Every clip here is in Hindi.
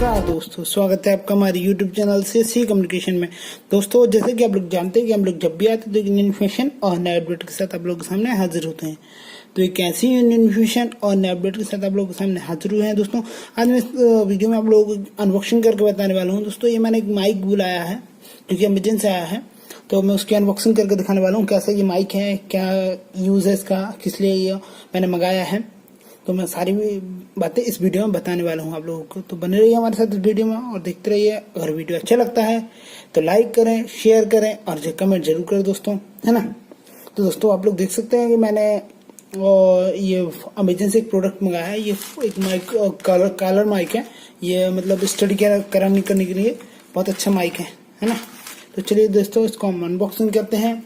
नमस्कार दोस्तों, स्वागत है आपका हमारे YouTube चैनल से सी कम्युनिकेशन में। दोस्तों, जैसे कि आप लोग जानते हैं कि हम लोग जब भी आते हैं तो एक इन्फॉर्मेशन और नए अपडेट के साथ आप लोगों के सामने हाजिर होते हैं। तो एक ऐसी इन्फॉर्मेशन और नए अपडेट के साथ आप लोगों के सामने हाजिर हुए हैं। दोस्तों, आज मैं इस वीडियो में आप लोगों को अनबॉक्सिंग करके बताने वाला हूँ। दोस्तों, ये मैंने एक माइक बुलाया है क्योंकि अमेजन से आया है, तो मैं उसकी अनबॉक्सिंग करके दिखाने वाला हूँ कैसा ये माइक है, क्या यूज़ है इसका, किस लिए ये मैंने मंगाया है। तो मैं सारी बातें इस वीडियो में बताने वाला हूँ आप लोगों को। तो बने रहिए हमारे साथ इस वीडियो में और देखते रहिए। अगर वीडियो अच्छा लगता है तो लाइक करें, शेयर करें और जो कमेंट जरूर करें दोस्तों, है ना। तो दोस्तों, आप लोग देख सकते हैं कि मैंने ये अमेजन से एक प्रोडक्ट मंगाया है। ये एक माइक कॉलर माइक है। ये मतलब स्टडी करने के लिए बहुत अच्छा माइक है ना। तो चलिए दोस्तों, इसको हम अनबॉक्सिंग करते हैं।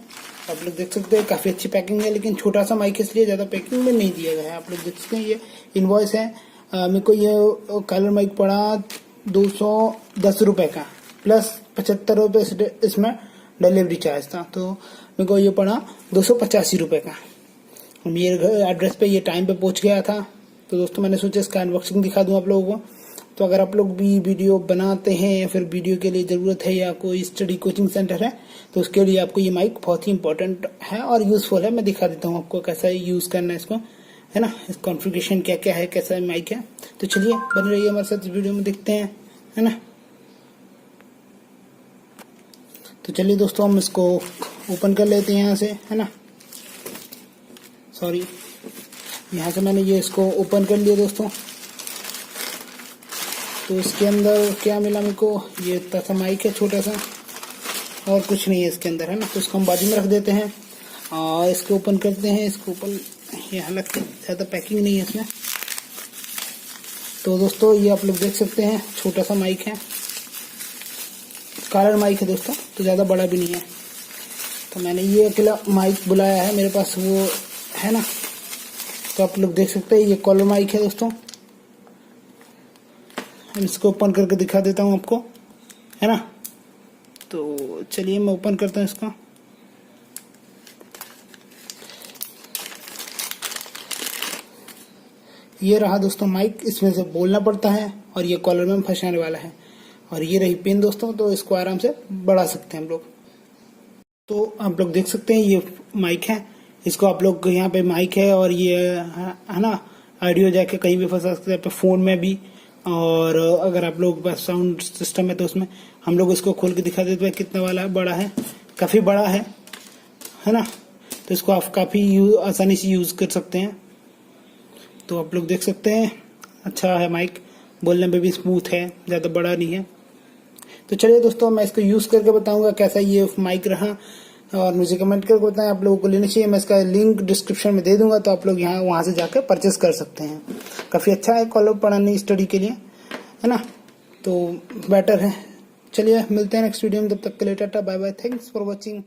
आप लोग देख सकते हैं काफ़ी अच्छी पैकिंग है, लेकिन छोटा सा माइक इसलिए ज़्यादा पैकिंग में नहीं दिया गया है। आप लोग देख सकते हैं ये इनवॉइस है। मेरे को ये कलर माइक पड़ा 210 रुपये का, प्लस 75 रुपये इसमें डिलीवरी चार्ज था। तो मेरे को ये पड़ा 285 रुपये का। मेरे एड्रेस पे ये टाइम पे पहुंच गया था। तो दोस्तों, मैंने सोचा इसका अनबॉक्सिंग दिखा दूं आप लोगों को। तो अगर आप लोग भी वीडियो बनाते हैं या फिर वीडियो के लिए ज़रूरत है या कोई स्टडी कोचिंग सेंटर है, तो उसके लिए आपको ये माइक बहुत ही इंपॉर्टेंट है और यूज़फुल है। मैं दिखा देता हूँ आपको कैसा यूज़ करना है इसको, है ना। इस कॉन्फ़िगरेशन क्या क्या है, कैसा माइक है। तो चलिए बने रहिए हमारे साथ, इस वीडियो में देखते हैं, है ना। तो चलिए दोस्तों, हम इसको ओपन कर लेते हैं यहाँ से, है ना। सॉरी, यहाँ से मैंने ये इसको ओपन कर लिया दोस्तों। तो इसके अंदर क्या मिला मेरे को, ये इतना सा माइक है छोटा सा, और कुछ नहीं है इसके अंदर, है ना। तो इसको हम बाजू में रख देते हैं और इसको ओपन करते हैं। इसको ओपन, ये हालांकि ज़्यादा पैकिंग नहीं है इसमें। तो दोस्तों, ये आप लोग देख सकते हैं छोटा सा माइक है, कॉलर माइक है दोस्तों, तो ज़्यादा बड़ा भी नहीं है। तो मैंने ये अकेला माइक बुलाया है, मेरे पास वो है ना। तो आप लोग देख सकते हैं ये कॉलर माइक है दोस्तों। हम इसको ओपन करके दिखा देता हूँ आपको, है ना। तो चलिए मैं ओपन करता हूँ इसको। ये रहा दोस्तों माइक, इसमें से बोलना पड़ता है और ये कॉलर में फंसाने वाला है। और ये रही पिन दोस्तों, तो इसको आराम से बढ़ा सकते हैं हम लोग। तो आप लोग देख सकते हैं ये माइक है। इसको आप लोग यहाँ पे माइक है और ये है ना, ऑडियो जाके कहीं भी फंसा सकते हैं, फ़ोन में भी। और अगर आप लोग बस साउंड सिस्टम है तो उसमें हम लोग इसको खोल के दिखा देते हैं कितना वाला बड़ा है। काफ़ी बड़ा है ना। तो इसको आप काफ़ी आसानी से यूज़ कर सकते हैं। तो आप लोग देख सकते हैं अच्छा है माइक, बोलने में भी स्मूथ है, ज़्यादा बड़ा नहीं है। तो चलिए दोस्तों, मैं इसको यूज़ करके बताऊंगा कैसा ये माइक रहा, और मुझे कमेंट करके बताएं आप लोगों को लेना चाहिए। मैं इसका लिंक डिस्क्रिप्शन में दे दूंगा, तो आप लोग वहाँ से जाकर परचेस कर सकते हैं। काफ़ी अच्छा है कॉलर पढ़ाने स्टडी के लिए, है ना। तो बेटर है। चलिए मिलते हैं नेक्स्ट वीडियो में, तब तक के लिए tata bye bye, thanks for watching.